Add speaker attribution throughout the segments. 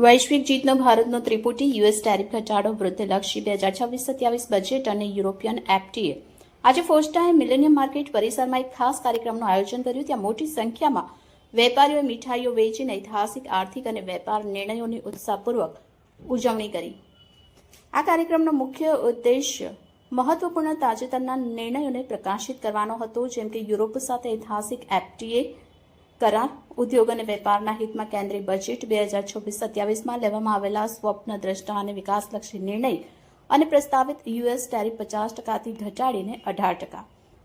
Speaker 1: વૈશ્વિક જીતનો ભારતનો ત્રિપુટી, યુએસ ટેરિફ ઘટાડો, વૃદ્ધિલક્ષી 2026-27 બજેટ અને યુરોપિયન એફટીએ. આજે ફોસ્ટાએ મિલેનિયમ માર્કેટ પરિસરમાં એક ખાસ કાર્યક્રમનું આયોજન કર્યું. ત્યાં મોટી સંખ્યામાં વેપારીઓએ મીઠાઈઓ વેચીને ઐતિહાસિક આર્થિક અને વેપાર નિર્ણયોની ઉત્સાહપૂર્વક ઉજવણી કરી. આ કાર્યક્રમનો મુખ્ય ઉદ્દેશ્ય મહત્વપૂર્ણ તાજેતરના નિર્ણયોને પ્રકાશિત કરવાનો હતો, જેમ કે યુરોપ સાથે ઐતિહાસિક એફટીએ કરાર, ઉદ્યોગ અને વેપારના હિતમાં કેન્દ્રીય બજેટ 2026-27માં લેવામાં આવેલા સ્વપ્નદ્રષ્ટા અને વિકાસલક્ષી નિર્ણય અને પ્રસ્તાવિત યુએસ ટેરિફ 50%થી ઘટાડીને 18%.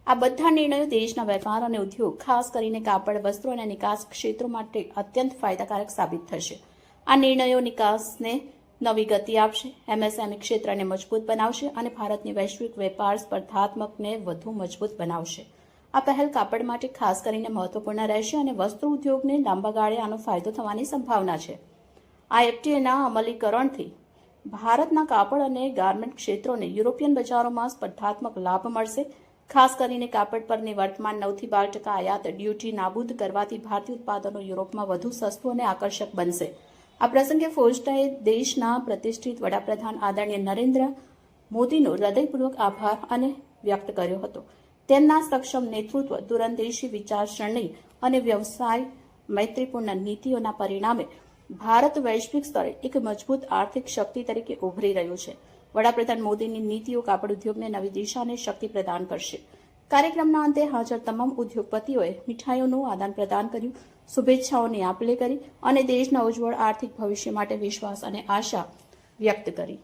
Speaker 1: આ બધા નિર્ણયો દેશના વેપાર અને ઉદ્યોગ, ખાસ કરીને કાપડ, વસ્ત્રો અને નિકાસ ક્ષેત્રો માટે અત્યંત ફાયદાકારક સાબિત થશે. આ નિર્ણયો નિકાસને નવી ગતિ આપશે, એમએસએમઈ ક્ષેત્રને મજબૂત બનાવશે અને ભારતની વૈશ્વિક વેપાર સ્પર્ધાત્મકને વધુ મજબૂત બનાવશે. આ પહેલ કાપડ માટે ખાસ કરીને મહત્વપૂર્ણ રહેશે અને વસ્ત્ર ઉદ્યોગને લાંબા ગાળે આનો ફાયદો થવાની સંભાવના છે. આ એફટીએના અમલીકરણથી ભારતના કાપડ અને ગાર્મેન્ટ ક્ષેત્રોને યુરોપિયન બજારોમાં સ્પર્ધાત્મક લાભ મળશે. ખાસ કરીને કાપડ પરની વર્તમાન 9થી 12% આયાત ડ્યુટી નાબૂદ કરવાથી ભારતીય ઉત્પાદનો યુરોપમાં વધુ સસ્તું અને આકર્ષક બનશે. આ પ્રસંગે ફોસ્ટાએ દેશના પ્રતિષ્ઠિત વડાપ્રધાન આદરણીય નરેન્દ્ર મોદીનો હૃદયપૂર્વક આભાર અને વ્યક્ત કર્યો હતો. તેમના સક્ષમ નેતૃત્વ, દૂરંદેશી વિચારસરણી અને વ્યવસાય મૈત્રીપૂર્ણ નીતિઓના પરિણામે ભારત વૈશ્વિક સ્તરે એક મજબૂત આર્થિક શક્તિ તરીકે ઉભરી રહ્યું છે. વડાપ્રધાન મોદીની નીતિઓ કાપડ ઉદ્યોગને નવી દિશા અને શક્તિ પ્રદાન કરશે. કાર્યક્રમના અંતે હાજર તમામ ઉદ્યોગપતિઓએ મીઠાઈઓનું આદાન પ્રદાન કર્યું, શુભેચ્છાઓની આપ લે કરી અને દેશના ઉજ્જવળ આર્થિક ભવિષ્ય માટે વિશ્વાસ અને આશા વ્યક્ત કરી.